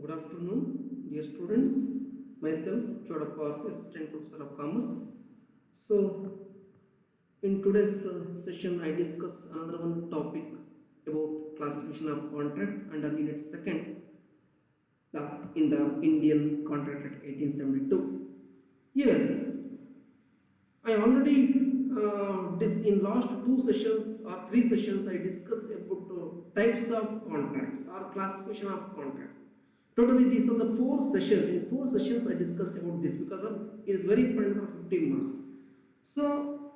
Good afternoon, dear students. Myself, Chodappa, Assistant Professor of Commerce. So, in today's session, I discuss another one topic about classification of contract under Unit 2nd in the Indian Contract Act 1872. Here, I already in last two sessions or three sessions I discussed about types of contracts or classification of contracts. Totally these are the four sessions. In four sessions I discussed about this because it is very important for 15 marks. So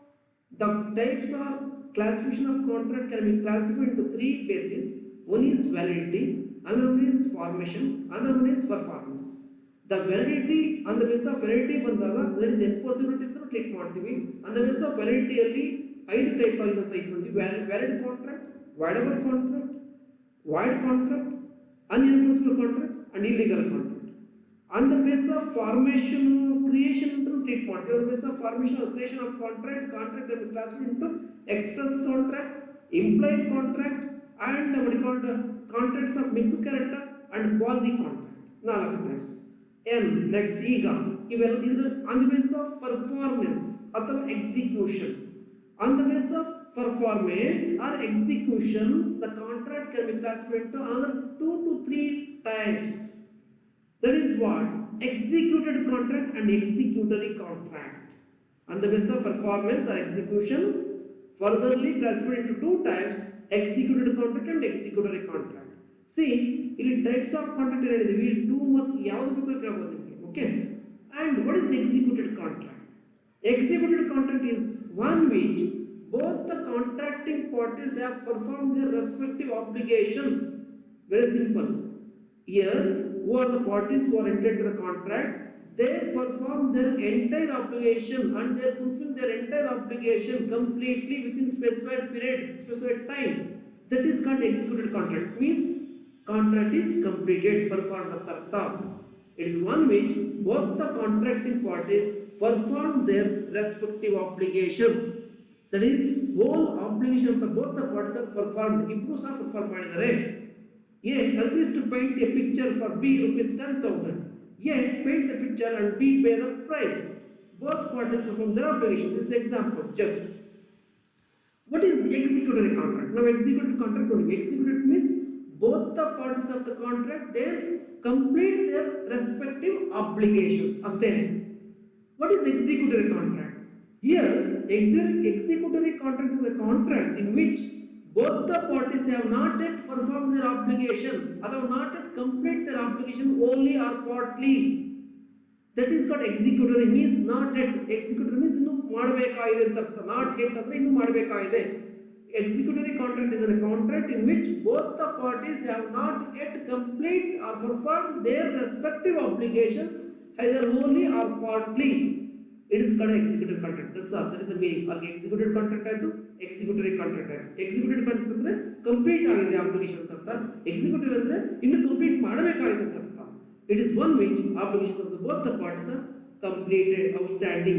the types of classification of contract can be classified into three bases. One is validity, another one is formation, another one is performance. The validity on the basis of validity ಬಂದಾಗ that is enforceability ಅಂತ treat ಮಾಡ್ತೀವಿ. on the basis of validity ಅಲ್ಲಿ ಐದು type ಆಗಿದೆ ಅಂತ ಇಟ್ಕೊಂತೀವಿ. valid contract, voidable contract, void contract, unenforceable contract and illegal contract. on the basis of formation creation ಅಂತ treat ಮಾಡ್ತೀವಿ. on the basis of formation or creation of contract can be classified into express contract, implied contract and what we call contracts of mixed character and quasi contract. ನಾಲ್ಕು types. Next ಈಗ ಇವೆಲ್ಲ on the basis of performance ಅಥವಾ execution. on the basis of performance or execution the contract can be classified into another 2 to 3 types. That is what executed contract and executory contract. on the basis of performance or execution furtherly classified into two types, executed contract and executory contract. See, ಇಲ್ಲಿ types of contract ಹೇಳಿದೀವಿ. 2 marks ಯಾವುದು ಬೇಕು ಕೇಳಬಹುದು ನಿಮಗೆ. Okay, and what is executed contract? Executed contract is one which both the contracting parties have performed their respective obligations. Very simple. Here, who are the parties who are entered to the contract? They perform their entire obligation and they fulfill their entire obligation completely within specified period, specified time. That is called executed contract. Means contract is completed, performed at artha. It is one which both the contracting parties perform their respective obligations. That is, whole obligation of both the parties are performed. Improves are performed ಮಾಡಿದ್ದಾರೆ. A agrees to paint a picture for B rupees 10,000. A paints a picture and B pay the price. Both parties perform their obligation. This is example. Just what is executory contract? Now executed contract only. Executed means both the parties of the contract they complete their respective obligations. Astane. What is executory contract? Here, executory contract is a contract in which both the parties have not yet performed their obligation, or not yet complete their obligation wholly or partly. That is called executory. Means not yet. Executory means ಇನ್ನು ಮಾಡಬೇಕಾಗಿದೆ ಅಂತ ಅರ್ಥ. Not yet ಅಂದ್ರೆ ಇನ್ನು ಮಾಡಬೇಕಾಗಿದೆ. Executory contract is a contract in which both the parties have not yet complete or performed their respective obligations either wholly or partly. It is called executory contract. That's all. That is the meaning. Alge executed contract ಆಯ್ತು, executory contract ಆಯ್ತು. Executed contract ಅಂದ್ರೆ complete ಆಗಿದೆ obligation ಅಂತ ಅರ್ಥ. Executory ಅಂದ್ರೆ ಇನ್ನು complete ಮಾಡಬೇಕಾಗಿದೆ ಅಂತ ಅರ್ಥ. It is one which obligations of both the parties are completed, outstanding.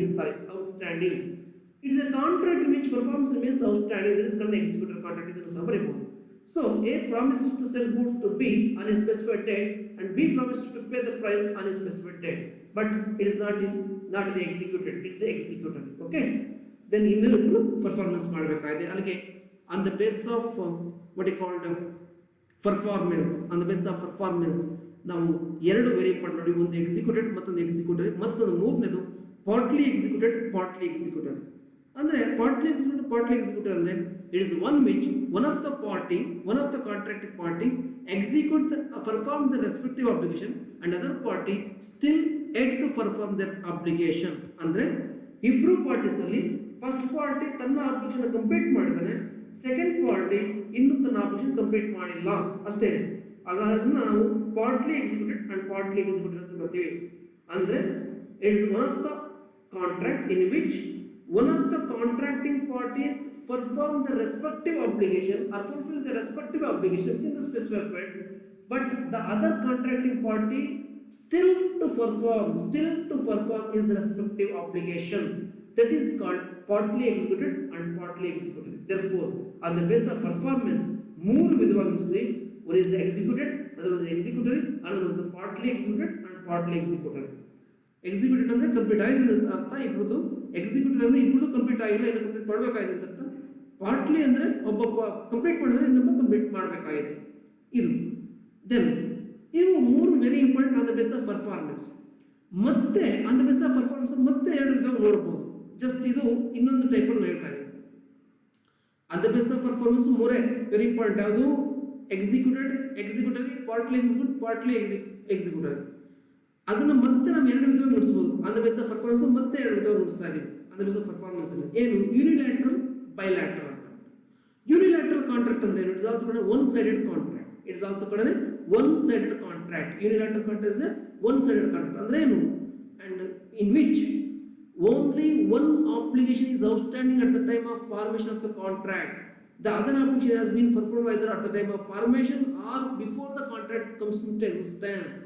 It is a contract in which performance remains outstanding. That is called the executory contract. ಇದನ್ನು ಸಹ ಬರೆಯಬಹುದು. So A promises to sell goods to B on a specified date and B promises to pay the price on a specified date. But it is not executed. It is the executory. Okay. Then ಇನ್ನೊಂದು performance ಮಾಡಬೇಕಾಗಿದೆ. ಅಲ್ಲಿಗೆ on the basis of what you called performance. On the basis of performance ನಾವು ಎರಡು variable ನೋಡಿ, ಒಂದು executed ಮತ್ತೊಂದು executory, ಮತ್ತೊಂದು ಮೂರನೇದು ಪಾರ್ಟ್ಲಿ ಎಕ್ಸಿಕ್ಯೂಟೆಡ್ ಪಾರ್ಟ್ಲಿ ಎಕ್ಸಿಕ್ಯೂಟರ್. ಅಂದ್ರೆ ಪಾರ್ಟ್ಲಿ ಎಕ್ಸಿಕ್ಯೂಟರ್ ಅಂದ್ರೆ it is one which one of the contracted parties execute perform the respective obligation and other party still yet to perform their obligation. ಅಂದ್ರೆ ಇಬ್ರು parties ಅಲ್ಲಿ first party ತನ್ನ obligation complete ಮಾಡಿದಾನೆ, second party ಇನ್ನೂ ತನ್ನ obligation complete ಮಾಡಿಲ್ಲ ಅಷ್ಟೇ. ಅದನ್ನ ನಾವು partly executed and partly executed ಅಂತ ಬರ್ತೀವಿ. ಅಂದ್ರೆ it is one of the contract in which one of the contracting parties perform the respective obligation or fulfill the respective obligation within the specified period, but the other contracting party still to perform his respective obligation. That is called partly executed and partly executed. Therefore, on the basis of performance, ಮೂರು ವಿಧವಾಗಿ one is executed, ಅದರ ಒಂದು executory, ಅದರ ಒಂದು partly executed and partly executory. Executed ಅಂದ್ರೆ complete ಆಗಿದೆ ಅಂತ ಅರ್ಥ ಇಬ್ರದ್ದು, ಎಕ್ಸಿಕ್ಯೂಟೆಡ್ ಅಂದ್ರೆ ಇಬ್ರದ್ದು ಕಂಪ್ಲೀಟ್ ಆಗಿಲ್ಲ, ಇನ್ನು ಕಂಪ್ಲೀಟ್ ಮಾಡಬೇಕಾಗಿದೆ ಅಂತ ಅರ್ಥ. ಪಾರ್ಟ್ಲಿ ಅಂದ್ರೆ ಒಬ್ಬ ಕಂಪ್ಲೀಟ್ ಮಾಡಿದ್ರೆ ಇನ್ನೊಬ್ಬ ಕಂಪ್ಲೀಟ್ ಮಾಡಬೇಕಾಗಿದೆ ಇದು. ದೆನ್ ಇವು ಮೂರು very important on the base of performance. ಮತ್ತೆ on the base of performance ಮತ್ತೆ ಎರಡು ವಿಧವಾಗಿ ನೋಡಬಹುದು. ಜಸ್ಟ್ ಇದು ಇನ್ನೊಂದು ಟೈಪ್ ಅಲ್ಲಿ ಹೇಳ್ತಾ ಇದ್ದೀನಿ. On the base of performance ಮೂರೇ ವೆರಿ ಇಂಪಾರ್ಟೆಂಟ್. ಯಾವುದು? Executed, executory, partly execute, partly executory. ಅದನ್ನ ಮತ್ತೆ ನಾವು ಎರಡು ವಿಧವಾಗಿ ನುಡಿಸಬಹುದು. On the base of performance ಮತ್ತೆ ಎರಡು ವಿಧವಾಗಿ ನುಡಿಸ್ತಾ ಇದೀವಿ. On the base of performance ಏನು? ಯೂನಿಲ್ಯಾಟ್ರಲ್, ಬೈಲ್ಯಾಟ್ರಲ್ ಅಂತ. ಯೂನಿಲ್ಯಾಟ್ರಲ್ ಕಾಂಟ್ರಾಕ್ಟ್ ಅಂದ್ರೆ it's also called one sided contract. It's also called one sided contract. Unilateral contract is one sided contract ಅಂದ್ರೆ ಏನು? And in which only one obligation is outstanding at the time of formation of the contract. The other obligation has been performed either at the time of formation or before the contract comes into existence.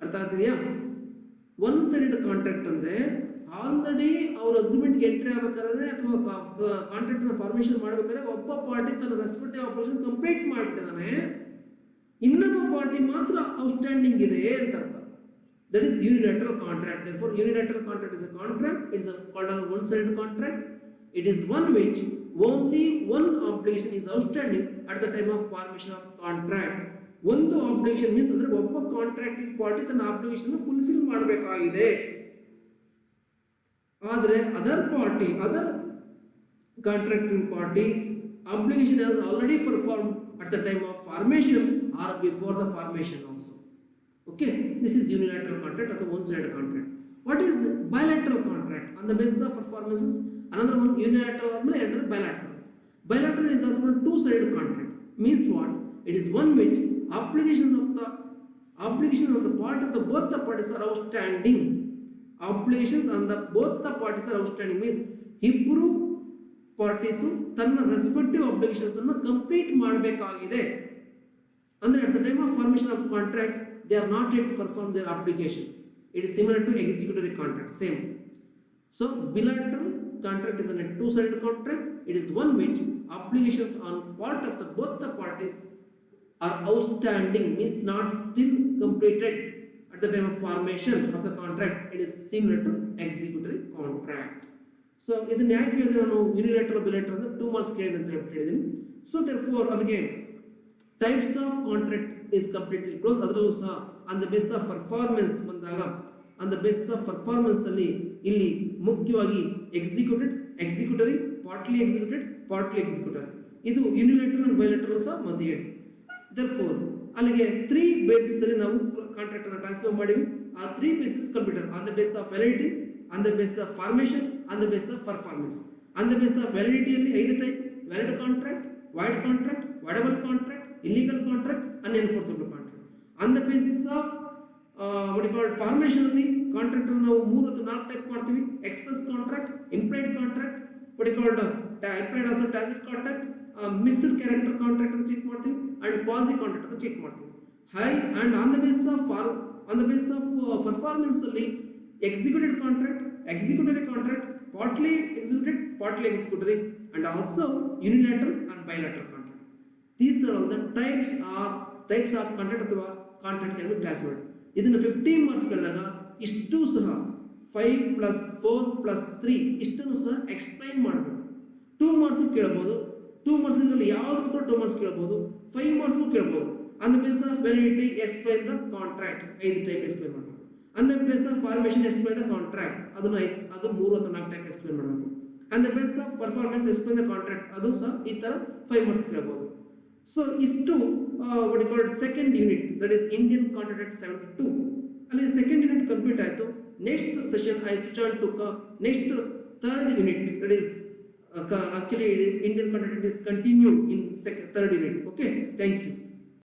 ಅರ್ಥ ಆಗ್ತಿದೆಯಾ? One sided contract ಅಂದ್ರೆ already ಅವ್ರ ಅಗ್ರಿಮೆಂಟ್ಗೆ entry ಆಗಬೇಕಾದ್ರೆ ಅಥವಾ contract formation ಮಾಡಬೇಕಾದ್ರೆ ಒಬ್ಬ party ತನ್ನ respective operation complete ಮಾಡಿದ್ದಾನೆ, ಇನ್ನೊಬ್ಬ ಪಾರ್ಟಿ ಮಾತ್ರ ಔಟ್ಸ್ಟ್ಯಾಂಡಿಂಗ್ ಇದೆ ಅಂತ ಅರ್ಥ. That is unilateral contract. Therefore, unilateral contract is a contract. It is called a one-sided contract. It is one which only one obligation is outstanding at the time of formation of contract. ಒಂದು obligation means ಅಂದ್ರೆ ಒಬ್ಬ contracting party ತನ್ನ obligation fulfil ಮಾಡಬೇಕಾಗಿದೆ. ಆದರೆ other contracting party obligation has already performed at the time of formation or before the formation also. Okay, this is unilateral contract or the one-sided contract. What is bilateral contract? On the basis of performances, another one unilateral or bilateral. Bilateral is also a two-sided contract. Means what? It is one which obligations of the part of the both the parties are outstanding. Obligations on the both the parties are outstanding means ಇಬ್ಬರು parties ತನ್ನ respective obligations ಅನ್ನು complete ಮಾಡಬೇಕಾಗಿದೆ. ಅಂದ್ರೆ at the time of formation of contract they are not yet to perform their obligation. It is similar to executory contract, same. So bilateral contract is a two-sided contract. It is one which obligations on part of both the parties are outstanding, means not still completed at the time of formation of the contract. It is similar to executory contract. So ಇದನ್ನ ಯಾಕೆ ಹೇಳಿದ್ರೆ ನಾನು ಯೂನಿಲ್ಯಾಟರಲ್ ಬಿಲಾಟರಲ್ ಅಂದ್ರೆ 2 marks ಕೇಳಿದೆ ಅಂತ ಹೇಳಿದ್ದೀನಿ. So therefore again types of contract is completely closed. ಅದರಲ್ಲೂ ಸಹ on the basis of performance ಬಂದಾಗ on the basis of performance ಅಲ್ಲಿ ಇಲ್ಲಿ ಮುಖ್ಯವಾಗಿ executed, executory, partly executed, partly executory. ಇದು ಯೂನಿಲ್ಯಾಟರಲ್ ಅಂಡ್ ಬೈಲ್ಯಾಟರಲ್ ಸಹ ಮಧ್ಯೆ. Therefore ಅಲ್ಲಿಗೆ 3 ಬೇಸಿಸ್ ಅಲ್ಲಿ ನಾವು ಕಾಂಟ್ರಾಕ್ಟ್ ಅನ್ನು ಟ್ರಾನ್ಸ್ಫರ್ ಮಾಡಿವಿ. ಆ 3 basis computer on the basis of validity, on the basis of formation, on the basis of performance. On the basis of validity ಅಲ್ಲಿ 5 type: valid contract, void contract, voidable contract, illegal contract, unenforceable contract. On the basis of what you call formation ಅಲ್ಲಿ contract ಅನ್ನು ನಾವು 3 ಅಥವಾ 4 type ಮಾಡ್ತೀವಿ: express contract, implied contract, what you call implied also tacit contract, mixed character contract ಅಂತ treat ಮಾಡ್ತೀವಿ, and quasi contract ಅಂತ treat ಮಾಡ್ತೀವಿ. High and on the basis of performance ಅಲ್ಲಿ executed contract, executory contract, partly executed, partly executory, and also unilateral and bilateral contract. These are all the types of contract ಅಥವಾ contract can be classified. ಇದನ್ನ 15 marks ಕೇಳಿದಾಗ ಇಷ್ಟು ಸಹ 5 + 4 + 3 ಇಷ್ಟನ್ನು ಸಹ explain ಮಾಡಬೇಕು. 2 marks ಕೇಳಬಹುದು. 2 ಮಾರ್ಕ್ಸ್ ಇದರಲ್ಲಿ ಯಾವುದು ಕೂಡ 2 ಮಾರ್ಕ್ಸ್ ಕೇಳಬಹುದು. 5 ಮಾರ್ಕ್ಸ್ ಕೇಳಬಹುದು. On the basis of validity explain the contract, 5 type explain ಮಾಡಬೇಕು. On the basis of formation explain the contract, ಅದು 3 ಅಥವಾ 4 ಟೈಪ್ ಎಕ್ಸ್ಪ್ಲೈನ್ ಮಾಡಬೇಕು. On the basis of performance explain the contract, ಅದು ಸಹ ಈ ತರ 5 ಮಾರ್ಕ್ಸ್ ಕೇಳಬಹುದು. So ಇಷ್ಟು what you call second unit, that is Indian Contract Act 72. ಅಲ್ಲಿ second unit ಕಂಪ್ಲೀಟ್ ಆಯಿತು. Next session I switch on to next third unit, that is actually Indian Contract Act is continued in third unit. Okay, thank you.